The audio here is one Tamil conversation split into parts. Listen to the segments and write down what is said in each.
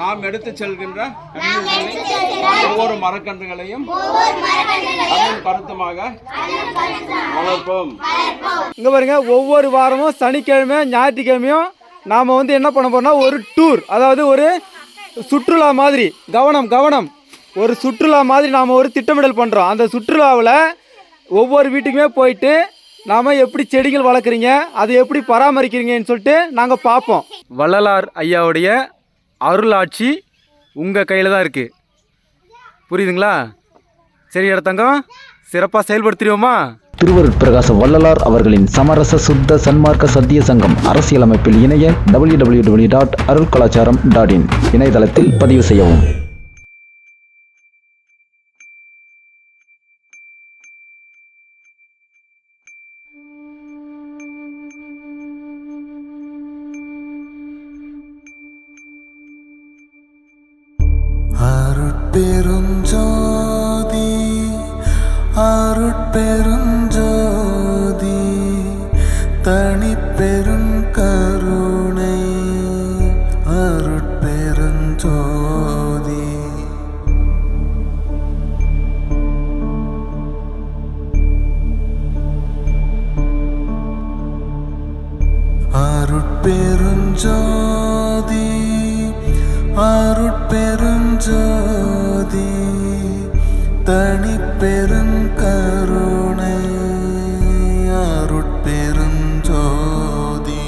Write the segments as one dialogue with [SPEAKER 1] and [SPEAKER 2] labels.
[SPEAKER 1] நாம் எடுத்து செல்கின்ற ஒவ்வொரு மரக்கன்றுகளையும் கருத்துமாக வளர்ப்போம்.
[SPEAKER 2] இங்க பாருங்க, ஒவ்வொரு வாரமும் சனிக்கிழமை ஞாயிற்றுக்கிழமையும் நாம என்ன பண்ண போறோம்னா ஒரு டூர், அதாவது ஒரு சுற்றுலா மாதிரி, கவனம் ஒரு சுற்றுலா மாதிரி நாம் ஒரு திட்டமிடல் பண்ணுறோம். அந்த சுற்றுலாவில் ஒவ்வொரு வீட்டுக்குமே போயிட்டு நாம் எப்படி செடிகள் வளர்க்குறீங்க, அதை எப்படி பராமரிக்கிறீங்கன்னு சொல்லிட்டு நாங்கள் பார்ப்போம். வள்ளலார் ஐயாவுடைய அருளாட்சி உங்கள் கையில் தான் இருக்குது. புரியுதுங்களா? சரி தங்கம், சிறப்பாக செயல்படுத்திடுவோமா?
[SPEAKER 3] திருவருட்பிரகாச வள்ளலார் அவர்களின் சமரச சுத்த சன்மார்க்க சத்திய சங்கம் அரசியலமைப்பில் இணைய www.arulkalacharam.in இணையதளத்தில் பதிவு செய்யவும்.
[SPEAKER 4] அருட்பெருஞ்சோதி அருட்பெருஞ்சோதி தனிப்பெரும் கருணை அருட்பெருஞ்சோதி. அருட்பெருஞ்சோதி அருட்பெருஞ்சோதி தனிப்பெரும் கருணை அருட்பெருஞ்சோதி.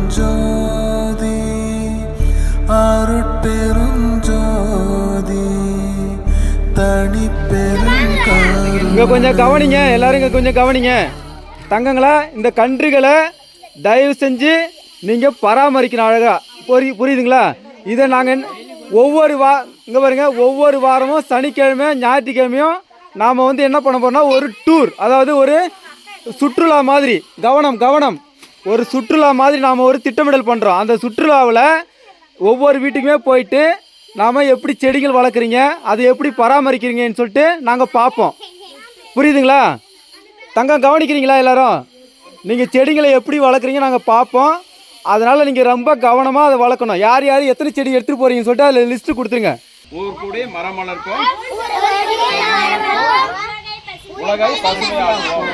[SPEAKER 4] அருட்பெருஞ்சோதி அருட்பெருஞ்சோதி தனிப்பெரும் கருணை.
[SPEAKER 2] இங்கே கொஞ்சம் கவனிங்க, எல்லாரும் இங்கே கொஞ்சம் கவனிங்க. தங்கங்களா, இந்த கன்றுகளை தயவு செஞ்சு நீங்கள் பராமரிக்கணும் அழகாக. புரியுதுங்களா? இதை நாங்கள் இங்கே பாருங்க, ஒவ்வொரு வாரமும் சனிக்கிழமை ஞாயிற்றுக்கிழமையும் நாம் என்ன பண்ண போறோம்னா ஒரு டூர், அதாவது ஒரு சுற்றுலா மாதிரி, கவனம் ஒரு சுற்றுலா மாதிரி நாம் ஒரு திட்டமிடல் பண்ணுறோம். அந்த சுற்றுலாவில் ஒவ்வொரு வீட்டுக்குமே போயிட்டு நாம் எப்படி செடிகள் வளர்க்குறீங்க, அதை எப்படி பராமரிக்கிறீங்கன்னு சொல்லிட்டு நாங்கள் பார்ப்போம். புரியுதுங்களா? தங்கம் கவனிக்கிறீங்களா? எல்லாரும் நீங்கள் செடிகளை எப்படி வளர்க்குறீங்க நாங்கள் பார்ப்போம். அதனால் நீங்கள் ரொம்ப கவனமாக அதை வளர்க்கணும். யார் யார் எத்தனை செடி எடுத்துகிட்டு போகிறீங்கன்னு சொல்லிட்டு அதில் லிஸ்ட்டு கொடுத்துருங்க.
[SPEAKER 1] ஊர் கூடி மரம் வளர்ப்போம், உலகை பசுமையாக்குவோம்.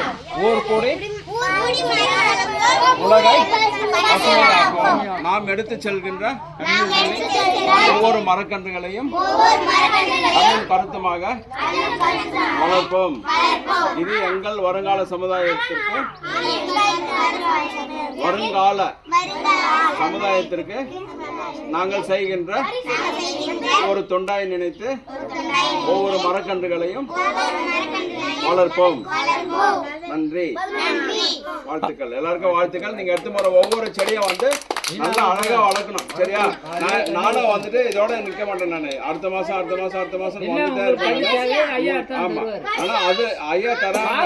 [SPEAKER 1] ஊர் கூடி உலகை பசுமையாக்குவோம். நாம் எடுத்து செல்கின்ற ஒவ்வொரு மரக்கன்றுகளையும் கருத்துமாக வளர்ப்போம். இது எங்கள் வருங்கால சமுதாயத்திற்கு நாங்கள் செய்கின்ற ஒரு தொண்டாய் நினைத்து ஒவ்வொரு மரக்கன்றுகளையும் வளர்ப்போம். நன்றி, வாழ்த்துக்கள். எல்லாருக்கும் வாழ்த்துக்கள். நீங்க எடுத்து போற ஒவ்வொரு செடியும் நல்லா அழகா வளர்க்கணும். சரியா? நானும் இதோட நிற்க மாட்டேன். நான் அடுத்த மாசம் வந்துட்டே இருப்பேன். ஆமா, ஆனா அது ஐயா தராங்க.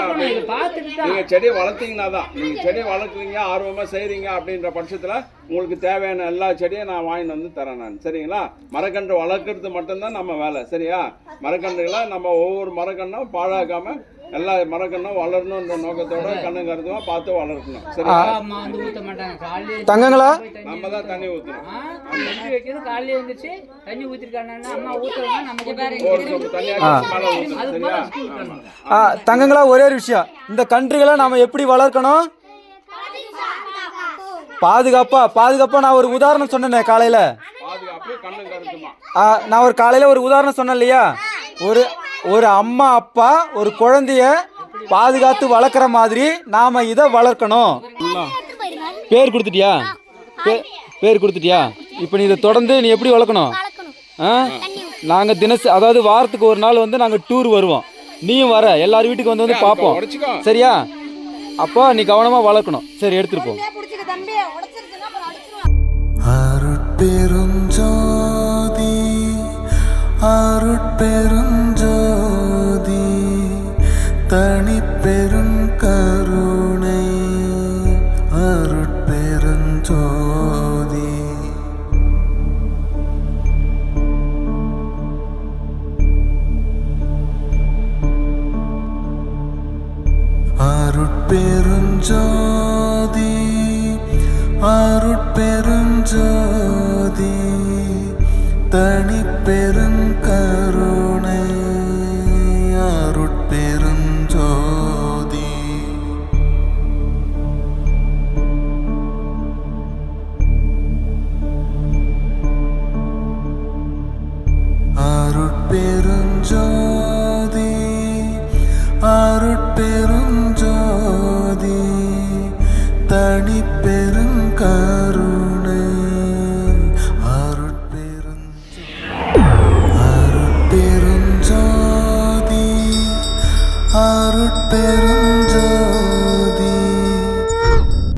[SPEAKER 1] நீங்க செடி வளர்த்தீங்கன்னா தான், நீங்க செடி வளர்க்குறீங்க, ஆர்வமா செய்றீங்க அப்படின்ற பட்சத்துல உங்களுக்கு தேவையான எல்லா செடியும் நான் வாங்கிட்டு தரேன் நான். சரிங்களா? மரக்கன்று வளர்க்கறது மட்டும்தான் நம்ம வேலை. சரியா? மரக்கன்றுகளை நம்ம ஒவ்வொரு மரக்கன்றும் பாழாக்காம எல்லா மரக்கன்றும் வளரணுன்ற நோக்கத்தோட கண்ணு கருதுமா பார்த்து வளர்க்கணும். சரியா?
[SPEAKER 2] தங்கங்களா,
[SPEAKER 1] நம்ம தான் தண்ணி ஊற்றணும்.
[SPEAKER 2] தங்கங்களா, ஒரே ஒரு விஷயம், இந்த கன்றுகளை நாம எப்படி வளர்க்கணும்? பாதுகாப்பா நான் ஒரு உதாரணம் சொன்னேன் காலையில. நான் ஒரு காலையில ஒரு உதாரணம் சொன்னேன் இல்லையா? ஒரு அம்மா அப்பா ஒரு குழந்தைய பாதுகாத்து வளர்க்குற மாதிரி நாம இதை வளர்க்கணும். பேர் கொடுத்துட்டியா? இப்போ நீ இதை தொடர்ந்து நீ எப்படி வளர்க்கணும்? நாங்கள் அதாவது வாரத்துக்கு ஒரு நாள் நாங்கள் டூர் வருவோம். நீயும் வர, எல்லார் வீட்டுக்கு வந்து பார்ப்போம். சரியா? அப்போ நீ கவனமாக வளர்க்கணும். சரி, எடுத்துட்டு போ.
[SPEAKER 4] அருட்பெருஞ்சோதி அருட்பெருஞ்சோதி தனிப்பெரும் கருணை அருட்பெருஞ்சோதி. அருட்பெருஞ்சோதி அருட்பெருஞ்சோதி தனிப்பெருங்கருணை அருட்பெருஞ்சோதி அருட்பெருஞ்சோதி அருட்பெருஞ்சோதி தனிப்பெருங்கருணை அருட்பெருஞ்சோதி அருட்பெருஞ்சோதி